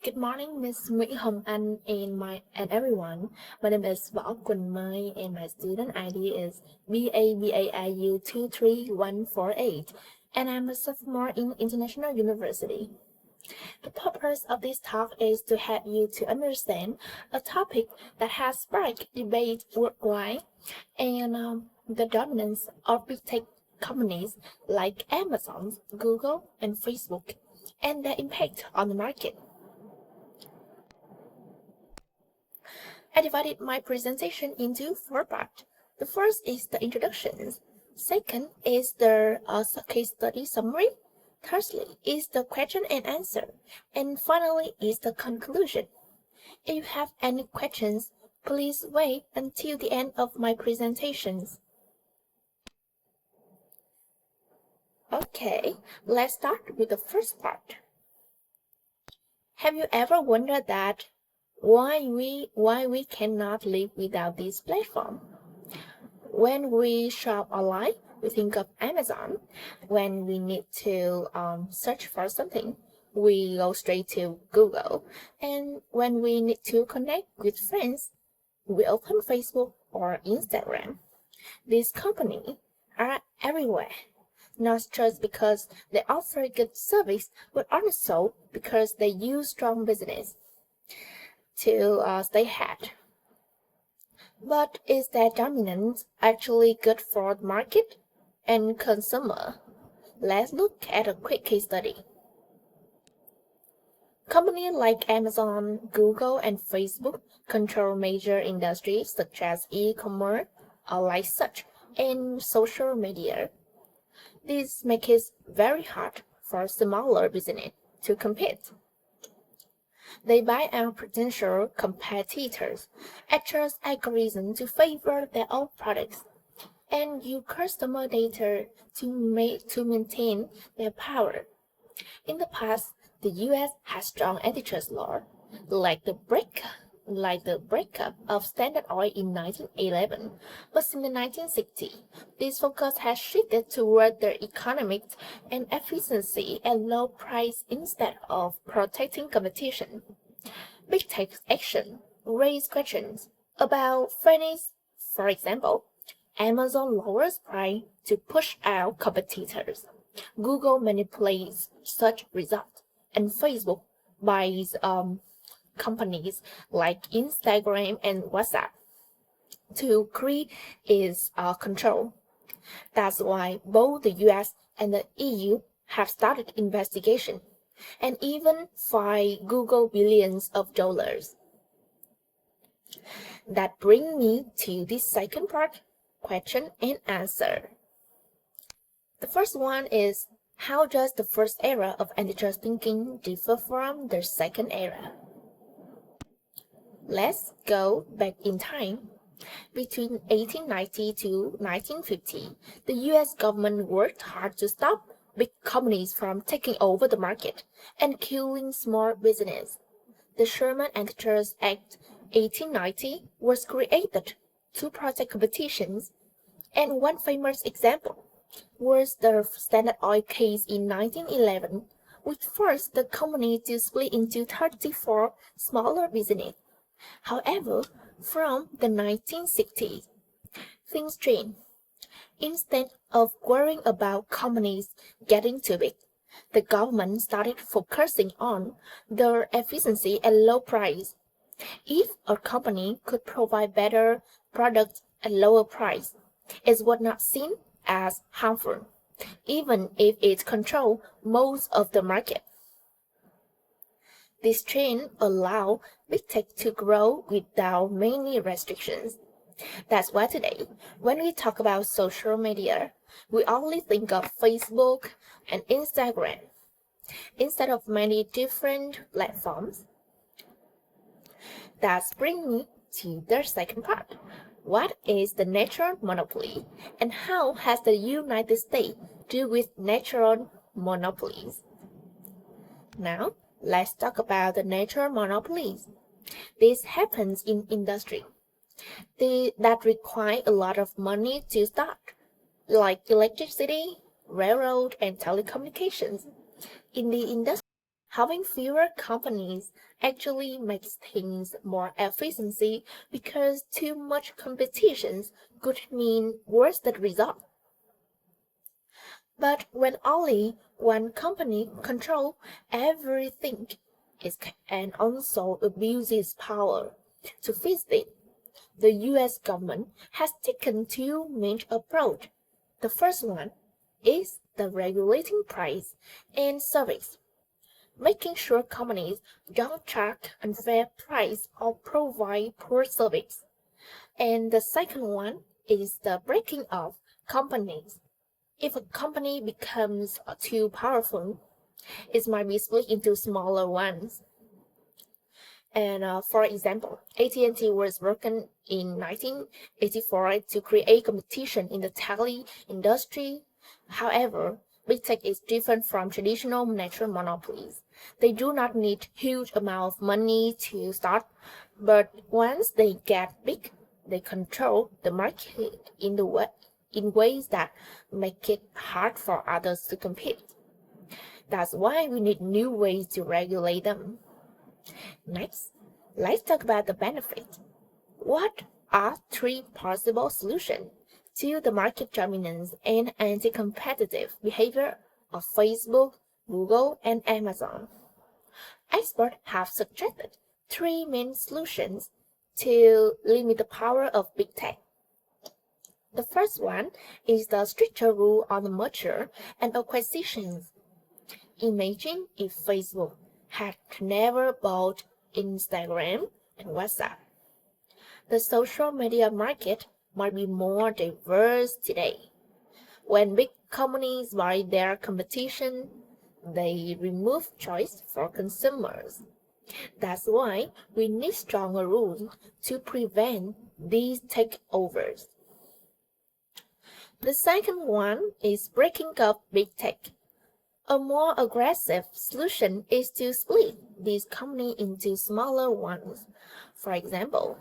Good morning, Miss Nguyễn Hồng Anh and everyone. My name is QUD NH MAI and my student ID is BABAIU23148 and I'm a sophomore in International University. The purpose of this talk is to help you to understand a topic that has sparked debate worldwide and the dominance of big tech companies like Amazon, Google, and Facebook and their impact on the market. I divided my presentation into 4 parts. The first is the introduction. Second is the case study summary. Thirdly is the question and answer. And finally is the conclusion. If you have any questions, please wait until the end of my presentations. Okay, let's start with the first part. Have you ever wondered that why we cannot live without this platform? When we shop online, we think of Amazon. When we need to search for something, we go straight to Google. And when we need to connect with friends, we open Facebook or Instagram. These companies are everywhere, not just because they offer good service, but also because they use strong business to stay ahead. But is that dominance actually good for the market and consumer? Let's look at a quick case study. Companies like Amazon, Google, and Facebook control major industries such as e-commerce, online search, and social media. This makes it very hard for smaller business to compete. They buy out potential competitors, adjust algorithms to favor their own products, and use customer data to maintain their power. In the past, the U.S. has strong antitrust law, like the breakup of Standard Oil in 1911. But since the 1960s, this focus has shifted toward their economics and efficiency and low price instead of protecting competition. Big tech action raise questions about fairness. For example, Amazon lowers price to push out competitors. Google manipulates search results, and Facebook buys companies like Instagram and WhatsApp to create its control. That's why both the US and the EU have started investigation and even fined Google billions of dollars. That brings me to the second part, question and answer. The first one is, how does the first era of antitrust thinking differ from the second era? Let's go back in time. Between 1890 to 1950, the US government worked hard to stop big companies from taking over the market and killing small business. The Sherman Antitrust Act 1890 was created to protect competitions, and one famous example was the Standard Oil case in 1911, which forced the company to split into 34 smaller businesses. However, from the 1960s, things changed. Instead of worrying about companies getting too big, the government started focusing on their efficiency and low price. If a company could provide better products at lower price, it was not seen as harmful, even if it controlled most of the market. This trend allowed big tech to grow without many restrictions. That's why today, when we talk about social media, we only think of Facebook and Instagram instead of many different platforms. That brings me to the second part. What is the natural monopoly, and how has the United States dealt with natural monopolies? Now, let's talk about the natural monopolies. This happens in industry that require a lot of money to start, like electricity, railroad, and telecommunications. In the industry, Having fewer companies actually makes things more efficiency because too much competition could mean worse than result. But when only one company controls everything, it can also abuse its power. To fix it, the US government has taken two main approaches. The first one is the regulating price and service, making sure companies don't charge unfair price or provide poor service. And the second one is the breaking of companies. If a company becomes too powerful, it might be split into smaller ones. And for example, AT&T was broken in 1984 to create competition in the tele industry. However, big tech is different from traditional natural monopolies. They do not need huge amount of money to start, but once they get big, they control the market in ways that make it hard for others to compete. That's why we need new ways to regulate them. Next, let's talk about the benefit. What are three possible solutions to the market dominance and anti-competitive behavior of Facebook, Google, and Amazon? Experts have suggested three main solutions to limit the power of big tech. The first one is the stricter rule on the merger and acquisitions. Imagine if Facebook had never bought Instagram and WhatsApp. The social media market might be more diverse today. When big companies buy their competition, they remove choice for consumers. That's why we need stronger rules to prevent these takeovers. The second one is breaking up big tech. A more aggressive solution is to split these companies into smaller ones. For example,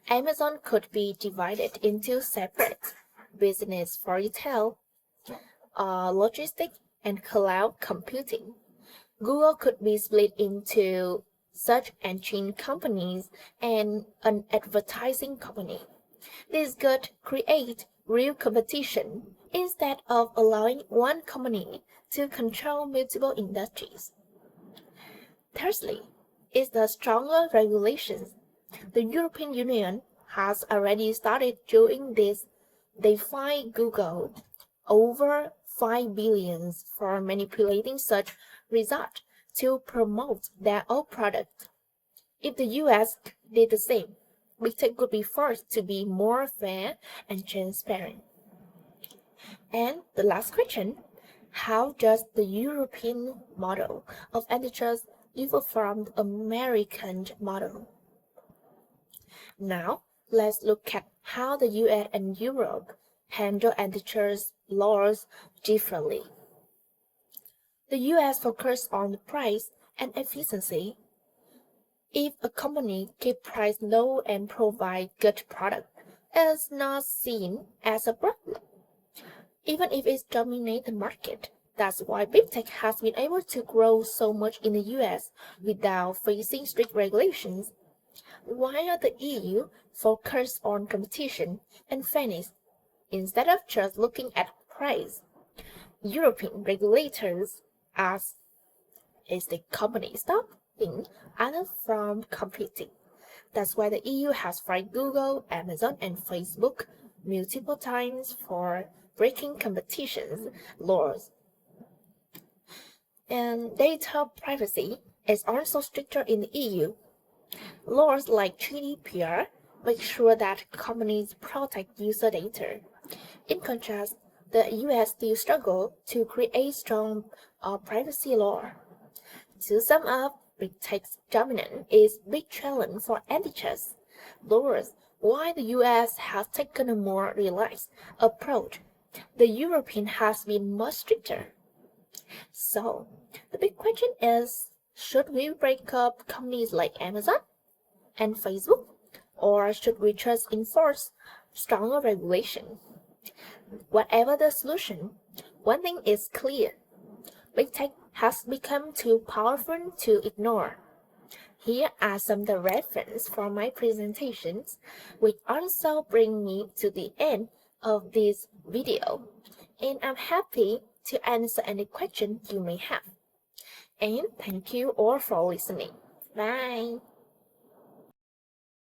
Amazon could be divided into separate business for retail, logistics, and cloud computing. Google could be split into search engine companies and an advertising company. This could create real competition instead of allowing one company to control multiple industries. Thirdly, is the stronger regulations. The European Union has already started doing this. They fined Google over 5 billion for manipulating search results to promote their own product. If the US did the same, big tech could be forced to be more fair and transparent. And the last question, how does the European model of antitrust differ from the American model? Now, let's look at how the US and Europe handle antitrust laws differently. The US focuses on the price and efficiency. If a company keeps price low and provides good product, it's not seen as a problem, even if it dominates the market. That's why big tech has been able to grow so much in the US without facing strict regulations, while the EU focuses on competition and fairness instead of just looking at price. European regulators ask, is the company stopping others from competing? That's why the EU has fined Google, Amazon, and Facebook multiple times for breaking competition laws. And data privacy is also stricter in the EU. Laws like GDPR make sure that companies protect user data. In contrast, the US still struggles to create strong privacy law. To sum up, big tech's dominance is a big challenge for antitrust laws, while the US has taken a more relaxed approach. The European has been much stricter. So, the big question is, should we break up companies like Amazon and Facebook, or should we just enforce stronger regulation? Whatever the solution, one thing is clear. Big tech has become too powerful to ignore. Here are some of the references from my presentations, which also bring me to the end of this video. And I'm happy to answer any question you may have. And thank you all for listening. Bye!